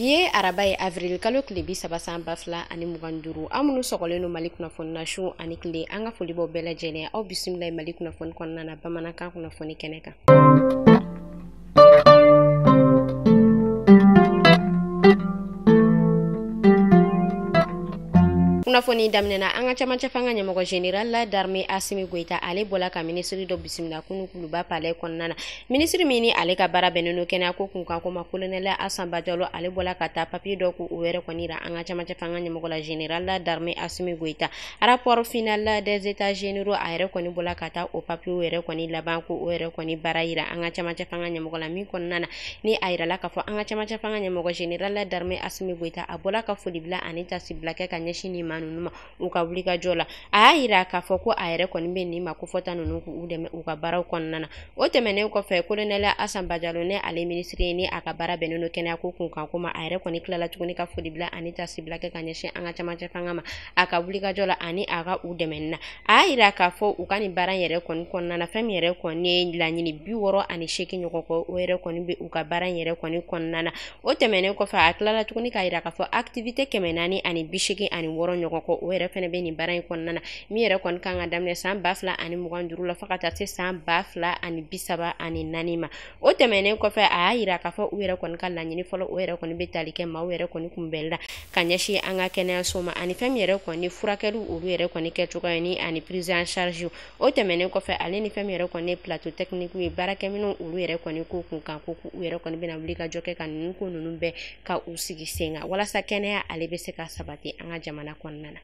Biye arabaye avril kalo kile 3 ani mugan duuru amunu sɔgɔlen no Mali kunnafoni na su ani kile an ka foli bɔ bɛɛ lajɛlen aw bisimila Mali kunnafoni kɔnɔna na bamanankan kunnafoni kɛnɛ kan. Kunnafoni daminɛna an ka camancɛ fanga ɲɛmɔgɔ général la d'armée Asimi Goïta ale bɔla ka ministre dɔ bisimila kunu kuluba palais kɔnɔna na. Ministre min ni ale ka baara bɛnnen no kɛnɛya ko kunkan ko ma colonel Assane Badialo ale bɔla ka taa papier dɔ ko o yɛrɛ kɔni ra an ka camancɛ fanga ɲɛmɔgɔ la général la d'armée Asimi Goïta. Rapport final des états généraux a yɛrɛ kɔni bɔla ka taa o papier yɛrɛ kɔni laban ko o yɛrɛ kɔni baara yira an ka camancɛ fanga ɲɛmɔgɔ la min kɔnɔna na ni a yirala ka fɔ an ka camancɛ fanga ɲɛmɔgɔ général la d'armée Asimi Goïta a bɔla ka foli bila ani tasibila kɛ ka ɲɛsin ni ma nunu ma u ka wuli ka jɔ la. A y'a yira k'a fɔ ko a yɛrɛ kɔni bɛ nin ma ko fɔta ninnu k'u dɛmɛ u ka baaraw kɔnɔna na. O tɛmɛnen kɔfɛ colonel Assane Badialo ne ale ministre ye ni a ka baara bɛnnen no kɛnɛya ko kunkan ko ma a yɛrɛ kɔni tilala tuguni ka foli bila ani tasibila kɛ ka ɲɛsin an ka camancɛ fanga ma a ka wuli ka jɔ la ani a ka u dɛmɛ na. A y'a yira k'a fɔ u ka nin baara yɛrɛ kɔni kɔnɔna na fɛn min yɛrɛ kɔni ye laɲini 68 ɲɔgɔn kɔ o yɛrɛ kɔni bɛ u ka baara yɛrɛ kɔni kɔnɔna na. O tɛmɛnen kɔfɛ a tilala tuguni k'a yira k'a fɔ activité 486 ɲɔgɔn kɔ o yɛrɛ fɛnɛ bɛ nin baara in kɔnɔna na min yɛrɛ kɔni kan ka daminɛ san 2025 la fo ka taa se san 2034 ma. O tɛmɛnen kɔfɛ a y'a yira k'a fɔ u yɛrɛ kɔni ka laɲini fɔlɔ o yɛrɛ kɔni bɛ tali kɛ maaw yɛrɛ kɔni kunbɛnli la ka ɲɛsin an ka kɛnɛyaso ma ani fɛn min yɛrɛ kɔni furakɛliw olu yɛrɛ kɔni kɛcogoya ni ani prise en charge. O tɛmɛnen kɔfɛ ale ni fɛn min yɛrɛ kɔni plateau technique ye baarakɛminɛw olu yɛrɛ kɔni ko kunkan ko u yɛrɛ kɔni bɛna wuli ka jɔ kɛ ka ninnu ko ninnu bɛɛ ka u sigi sen kan walasa kɛnɛya ale bɛ se ka sabati an ka jamana kɔnɔna na.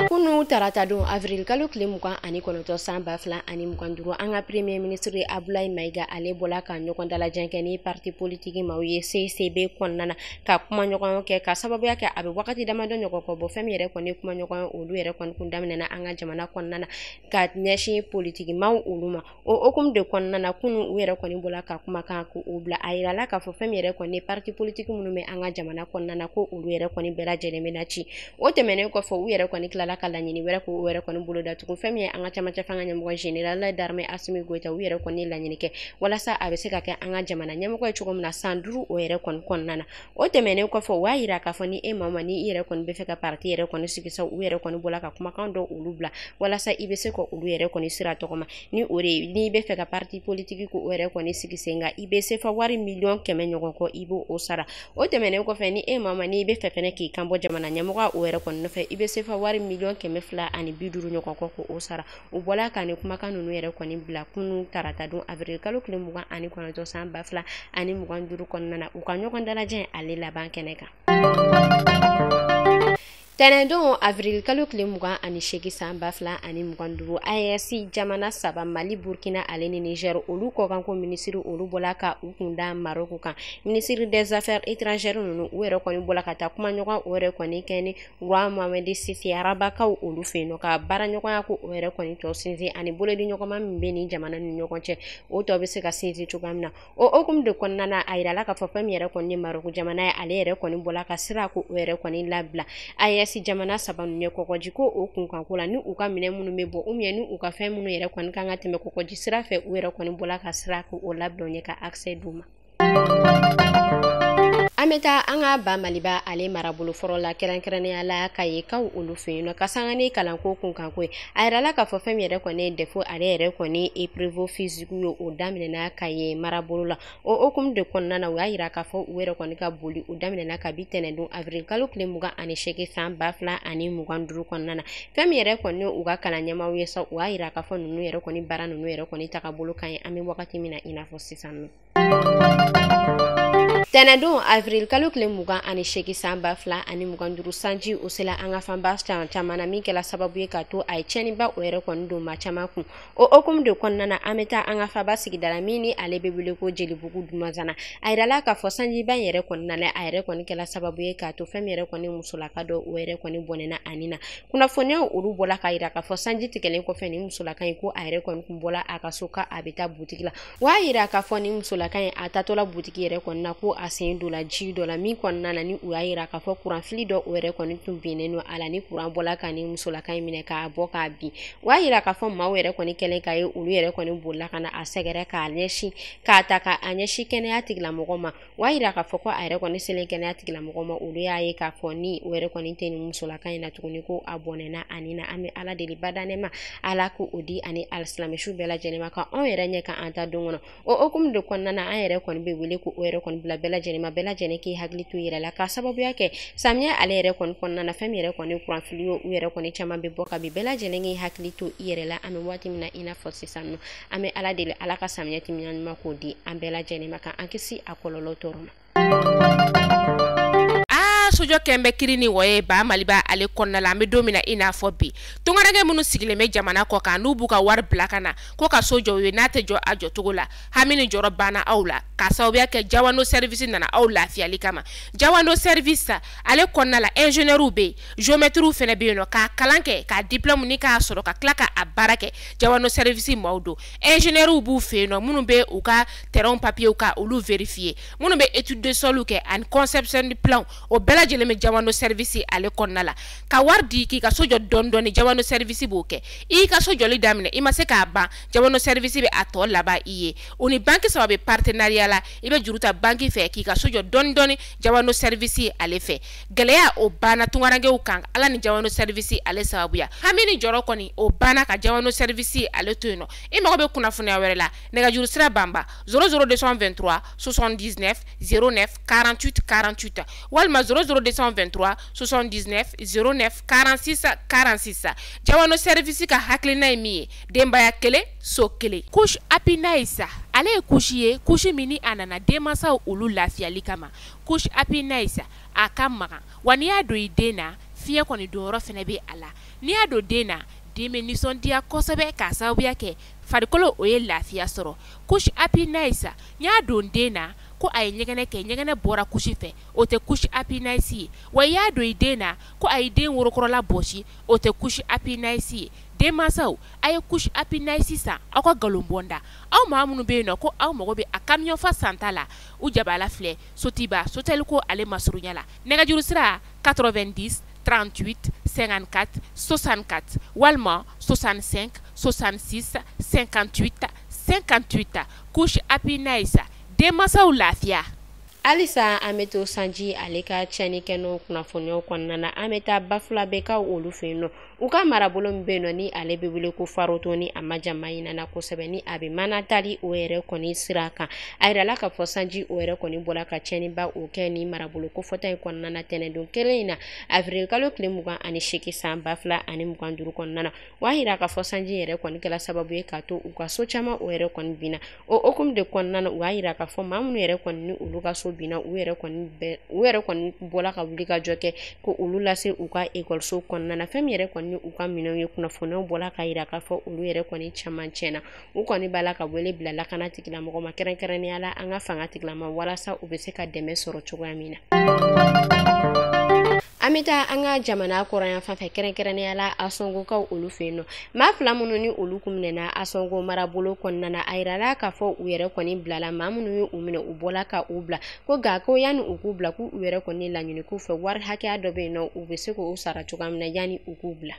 Kunu tarata don avril kalo kile 29 san 2025 an ka premier ministre Abdoulaye Maiga ale bɔla ka ɲɔgɔn dalajɛ kɛ ni parti politique maaw ye CCB kɔnɔna na ka kuma ɲɔgɔn kɛ ka sababuya kɛ a bɛ wagati damadɔ ɲɔgɔn kɔ bɔ fɛn min yɛrɛ kɔni kuma ɲɔgɔn olu yɛrɛ kɔni kun daminɛna an ka jamana kɔnɔna na ka ɲɛsin politique maaw olu ma. O hukumu de kɔnɔna na kunu u yɛrɛ kɔni bɔla ka kumakan ko o bila a yirala k'a fɔ fɛn min yɛrɛ kɔni parti politique minnu bɛ an ka jamana kɔnɔna na ko olu yɛrɛ kɔni bɛɛ lajɛlen bɛ na ci. O tɛmɛnen kɔfɛ u yɛrɛ kɔni tilala ka laɲini wɛrɛ ko u yɛrɛ kɔni bolo datugu fɛn min ye an ka camancɛ fanga ɲɛmɔgɔ général d'armée Asimi Goïta u yɛrɛ kɔni laɲini kɛ walasa a bɛ se ka kɛ an ka jamana ɲɛmɔgɔ ye cogo min na san 5 o yɛrɛ kɔni kɔnɔna na. O tɛmɛnen kɔfɛ u b'a yira k'a fɔ ni maa ni i yɛrɛ kɔni bɛ fɛ ka parti yɛrɛ kɔni sigi sa u yɛrɛ kɔni bɔla ka kumakan dɔ olu bila walasa i bɛ se ka olu yɛrɛ kɔni sira tɔgɔma ni o de ye ni bɛ fɛ ka parti politique ko o yɛrɛ kɔni sigi sen kan i bɛ sefa wari miliyɔn 100 ɲɔgɔn kɔ i b'o o sara. O tɛmɛnen kɔfɛ ni maa ni i bɛ fɛ fɛnɛ k'i kan bɔ jamana ɲɛmɔgɔ o yɛrɛ kɔni nɔfɛ i bɛ sefa wari miliyɔn 250 ɲɔgɔn kɔ ko o sara. U bɔla ka nin kumakan ninnu yɛrɛ kɔni bila kunu tarata don avril kalo kile 29 san 2025 kɔnɔna na u ka ɲɔgɔn dalajɛ ale laban kɛnɛ kan. Tɛnɛndon avril kalo kile 28 san 2025 AES jamana 3 Mali Burkina ale ni Niger olu kɔkan ko ministre olu bɔla ka u kunda Maroc kan. Ministre des affaires étrangères ninnu u yɛrɛ kɔni bɔla ka taa kuma ɲɔgɔn o yɛrɛ kɔni kɛ ni roi Mohamed Sisi arabakaw olu fɛ yen nɔ ka baara ɲɔgɔnya ko o yɛrɛ kɔni tɔ sinsin ani bolodi ɲɔgɔnma min bɛ ni jamana ni ɲɔgɔn cɛ o tɔ bɛ se ka sinsin cogoya min na. O hukumu de kɔnɔna na a yirala k'a fɔ fɛn min yɛrɛ kɔni ye Maroc jamana ye ale yɛrɛ kɔni bɔla ka sira ko o yɛrɛ kɔni labila. AES jamana 3 ninnu ye kɔgɔji ko o kunkan ko la ni u ka minɛ minnu bɛ bɔ ni u ka fɛn minnu yɛrɛ kɔni kan ka tɛmɛ kɔgɔji sira fɛ u yɛrɛ kɔni bɔla ka sira ko o labila ɲɛ ka accès d'u ma. An bɛ taa an ka ba Maliba ale marabolo fɔlɔ la kɛrɛnkɛrɛnnenya la ka ye kaw olu fɛ yen nɔ ka sanga ni kalanko kunkan ko ye a yirala k'a fɔ fɛn min yɛrɛ kɔni ye défaut ale yɛrɛ kɔni épreuve physique ye o daminɛna ka ye marabolo la. O hukumu de kɔnɔna na u y'a yira k'a fɔ u yɛrɛ kɔni ka boli u daminɛna kabi tɛnɛndon avril kalo kile 28 san 2025 kɔnɔna na. Fɛn min yɛrɛ kɔni u ka kalan ɲɛmaaw ye sa u y'a yira k'a fɔ ninnu yɛrɛ kɔni baara ninnu yɛrɛ kɔni tagabolo ka ɲi an bɛ wagati min na i n'a fɔ sisan nɔ. Tɛnɛndon avril kalo kile 28 san 2025 sanji o sela an ka fanba caman na min kɛla sababu ye ka to a ye tiɲɛniba o yɛrɛ kɔni don maa caman kun. O hukumu de kɔnɔna na an bɛ taa an ka faba sigida la min ni ale bɛ wele ko Jelibugu Dumazana. A yirala k'a fɔ sanjiba in yɛrɛ kɔnɔna la a yɛrɛ kɔni kɛla sababu ye k'a to fɛn min yɛrɛ kɔni musolaka dɔ o yɛrɛ kɔni bɔnɛna ani na. Kunnafoniyaw olu bɔla k'a yira k'a fɔ sanji tigɛlen kɔfɛ ni musolaka in ko a yɛrɛ kɔni kun bɔla a ka so ka a bɛ taa butigi la. Wa a yira k'a fɔ ni musolaka in a tatɔla butigi yɛrɛ kɔni na ko a a sen do la ji do la min kɔnɔna na ni u y'a yira k'a fɔ kuranfili dɔ o yɛrɛ kɔni tun binnen no a la ni kuran bɔla ka ni musolaka in minɛ k'a bɔ k'a bin o y'a yira k'a fɔ maaw yɛrɛ kɔni kɛlen k'a ye olu yɛrɛ kɔni bolila ka na a sɛgɛrɛ k'a ɲɛsin k'a ta k'a ɲɛsin kɛnɛya tigilamɔgɔ ma o y'a yira k'a fɔ ko a yɛrɛ kɔni selen kɛnɛya tigilamɔgɔ ma olu y'a ye k'a fɔ ni o yɛrɛ kɔni tɛ ni musolaka in na tuguni ko a bɔnɛna ani na an bɛ ala deli badanɛ ma ala ko o di ani alisilamɛsu bɛɛ lajɛlen ma ka anw yɛrɛ ɲɛ ka an ta don kɔnɔ o hukumu de kɔnɔna na an yɛrɛ kɔni bɛ wele ko o yɛrɛ kɔni bila bɛɛ lajɛlen ma bɛɛ lajɛlen k'i hakili to i yɛrɛ la k'a sababuya kɛ samiyɛ ale yɛrɛ kɔni kɔnɔna na fɛn min yɛrɛ kɔni kuranfili ye u yɛrɛ kɔni caman bɛ bɔ ka bin bɛɛ lajɛlen k'i hakili to i yɛrɛ la an bɛ waati min na i n'a fɔ sisan nɔ an bɛ ala deli ala ka samiyɛ timiya ɲuman k'o di an bɛɛ lajɛlen ma ka an kisi a kɔlɔlɔ tɔɔrɔ ma. Sojɔ kɛnbɛ kiri ni wɔye ba maliba ale kɔnɔna la an bɛ don min na i n'a fɔ bi tungaranke minnu sigilen bɛ jamana kɔ kan n'u b'u ka wari bila ka na ko ka so jɔ u ye n'a tɛ jɔ a jɔcogo la hami ni jɔrɔ banna aw la k'a sababuya kɛ Jawando service nana aw lafiyali kama Jawando service ale kɔnɔna la ingénieur bɛ yen géomètre fana bɛ yen nɔ k'a kalan kɛ k'a diplôme ni k'a sɔrɔ ka tila k'a baara kɛ Jawando service maaw don ingénieur b'u fɛ yen nɔ minnu bɛ u ka terrain papier ka olu vérifier minnu bɛ étude de sol kɛ ani conception de plan o bɛɛ lajɛlen bɛ Jawando service ale kɔnɔna la ka wari di k'i ka so jɔ dɔɔni Jawando service b'o kɛ i ka so jɔli daminɛ i ma se k'a ban Jawando service bɛ a tɔ laban i ye o ni banque saba bɛ partenariat la i bɛ juru ta banque fɛ k'i ka so jɔ dɔɔni Jawando service ale fɛ gɛlɛya o banna tungarankew kan ala ni Jawando service ale sababuya hami ni jɔrɔ kɔni o banna ka Jawando service ale to yen nɔ i mago bɛ kunnafoniya wɛrɛ la nɛgɛjuru sira banba 00223 79 09 48 48 walima 00223 79 09 46 46 Jawando service ka hakilina ye min ye denbaya kelen so kelen couche happy nice ale ye couche ye couche min ni a nana denmansaw olu lafiyali kama couche happy nice a ka magan wa n'i y'a don i den na fiɲɛ kɔni don yɔrɔ fɛnɛ bɛ a la n'i y'a don den na den bɛ nisɔndiya kosɛbɛ k'a sababuya kɛ farikolo o ye lafiya sɔrɔ couche happy nice n'i y'a don den na ko a ye ɲɛgɛnɛ kɛ ɲɛgɛnɛ bɔra couche fɛ o tɛ couche happy nice ye wa i y'a don i den na ko a ye den worokɔrɔla bɔsi o tɛ couche happy nice ye denmansaw a ye couche happy nice san aw ka galon bɔnda aw maa minnu bɛ yen nɔ ko aw mago bɛ a camion fa santa la u jabala filɛ sotiba soteliko ale masurunya la nɛgɛjuru sira 90 38 54 64 walima 65 66 58 58 couche happy nice denmansaw lafiya. Alisa an bɛ to sanji ale ka tiɲɛni kɛ n'o kunnafoniyaw kɔnɔna na an bɛ taa Bafula bɛ ka olu fɛ yen nɔ u ka marabolo min bɛ yen nɔ ni ale bɛ wele ko Faroto ni a ma jama ɲinana kosɛbɛ ni a bɛ mana tali o yɛrɛ kɔni sira kan a yirala k'a fɔ sanji o yɛrɛ kɔni bɔra ka tiɲɛniba o kɛ ni marabolo kofɔta in kɔnɔna na tɛnɛndon kelen in na avril kalo tile 28 san 2025 kɔnɔna na o y'a yira k'a fɔ sanji yɛrɛ kɔni kɛla sababu ye k'a to u ka so caman o yɛrɛ kɔni binna o hukumu de kɔnɔna na o y'a yira k'a fɔ maa minnu yɛrɛ kɔni ni olu ka so binna u yɛrɛ kɔni bɔla ka wuli ka jɔ kɛ ko olu lase u ka ekɔliso kɔnɔna na fɛn min yɛrɛ kɔni u ka minɛnw ye kunnafoniyaw bɔla ka yira k'a fɔ olu yɛrɛ kɔni caman tiɲɛna u kɔni b'a la ka wele bila lakana tigilamɔgɔ ma kɛrɛnkɛrɛnnenya la an ka fanga tigilama walasa u bɛ se ka dɛmɛ sɔrɔ cogoya min na. An bɛ taa an ka jamana kɔrɔyan fan fɛ kɛrɛnkɛrɛnnenya la Asɔngokaw olu fɛ yen nɔ maa fila minnu ni olu kun minɛna Asɔngo marabolo kɔnɔna na a yirala k'a fɔ u yɛrɛ kɔni bilala maa minnu ye u minɛ u bɔla ka u bila ko nka ko yanni u k'u bila k'u yɛrɛ kɔni laɲini k'u fɛ wari hakɛya dɔ bɛ yen nɔ u bɛ se k'u sara cogoya min na yanni u k'u bila.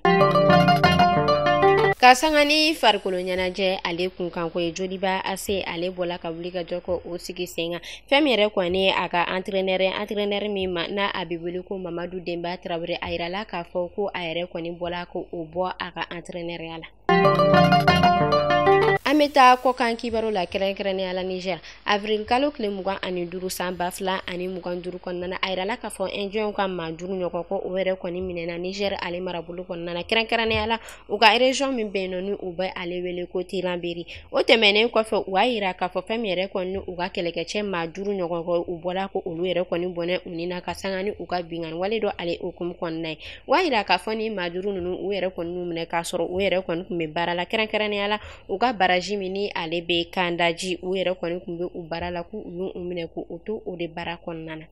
Ka sanga ni farikolo ɲɛnajɛ ale kunkanko ye Joliba Ase ale bɔla ka wuli ka jɔ kɔ o sigi sen kan fɛn min yɛrɛ kɔni a ka entraîneur min ma n'a a bɛ wele ko Mamadu Denba Traoré a yirala k'a fɔ ko a yɛrɛ kɔni bɔla ko o bɔ a ka entraîneuriya la. An bɛ taa kɔkan kibaru la kɛrɛnkɛrɛnnenya la Niger avril kalo tile 25 san 2025 kɔnɔna na a yirala k'a fɔ indien ka maa 5 ɲɔgɔn ko o yɛrɛ kɔni minɛna Niger ale marabolo kɔnɔna na kɛrɛnkɛrɛnnenya la u ka région min bɛ yen nɔ ni u bɛ ale wele ko Tilaberi o tɛmɛnen kɔfɛ u y'a yira k'a fɔ fɛn min yɛrɛ kɔni u ka kɛlɛkɛcɛ maa 5 ɲɔgɔn kɔ u bɔla ko olu yɛrɛ kɔni bɔnɛ u ni na ka sanga ni u ka binganni wale dɔ ale hukumu kɔnɔna ye o y'a yira k'a fɔ ni maa 5 ninnu u yɛrɛ kɔni minɛ k'a sɔrɔ u yɛrɛ kɔni tun bɛ baara la kɛrɛnkɛrɛnnenya la u ka baraji min ni ale bɛ Kandaji u yɛrɛ kɔni tun bɛ u baara la k'u y'u minɛ k'u to o de baara kɔnɔna na.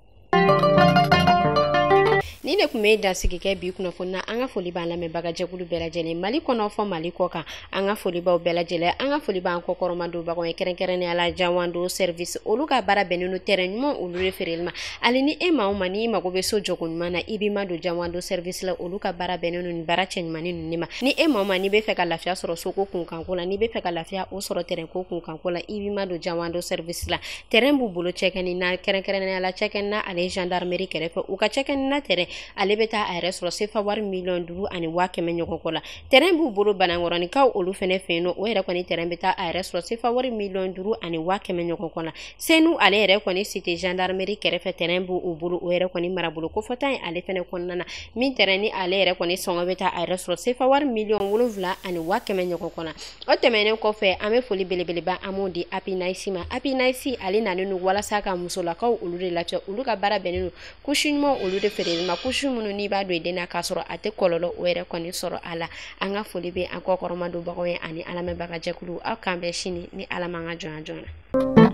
ni ne kun be dansigi kɛ bi kunnafoni na an ka foli b'an lamɛnbaga jɛkulu bɛɛ lajɛlen Mali kɔnɔ fɔ Mali kɔ kan an ka foli b'aw bɛɛ lajɛlen an ka foli b'an kɔkɔrɔmadonbagaw ye kɛrɛnkɛrɛnnenya la Jawando service olu ka baara bɛnnen no terrain ɲuman olu de feereli ma ali ni e maa o maa ni mago bɛ so jɔko ɲuman na i b'i ma don Jawando service la olu ka baara bɛnnen no ni baara cɛ ɲuman ninnu ma ni e maa o maa ni bɛ fɛ ka lafiya sɔrɔ soko kunkanko la ni bɛ fɛ ka lafiya o sɔrɔ terrain ko kunkanko la i b'i ma don Jawando service la terrain b'u bolo cɛkɛni na kɛrɛnkɛrɛnnenya la cɛkɛni na ale gendarmerie kɛrɛfɛ u ka cɛkɛni na terrain ale bɛ taa a yɛrɛ sɔrɔ sefa wari $5,000 ani 500 ɲɔgɔn kɔ la terrain b'u bolo Banankɔrɔnikaw olu fɛnɛ fɛ yen no o yɛrɛ kɔni terrain bɛ taa a yɛrɛ sɔrɔ sefa wari $5,000 ani 500 ɲɔgɔn kɔ la Senu ale yɛrɛ kɔni cité gendarmerie kɛrɛfɛ terrain b'u bolo o yɛrɛ kɔni marabolo kofɔtan ye ale fɛnɛ kɔnɔna na min terrain ni ale yɛrɛ kɔni sɔngɔ bɛ taa a yɛrɛ sɔrɔ sefa wari $7,000 ani 500 ɲɔgɔn kɔ la o tɛmɛnen kɔfɛ an bɛ foli belebeleba an m'o di Happy Nice ma Happy Nice ale nalen no walasa ka musolakaw olu de lafiya olu ka baara bɛnnen no kusi ɲuman olu de feereli ma kusi minnu n'i b'a don i den na k'a sɔrɔ a tɛ kɔlɔlɔ o yɛrɛ kɔni sɔrɔ a la an ka foli bɛ an kɔkɔrɔmadonbagaw ye ani alamɛnbaga jɛkulu aw k'an bɛn sini ni Ala m'an ka jɔnya joona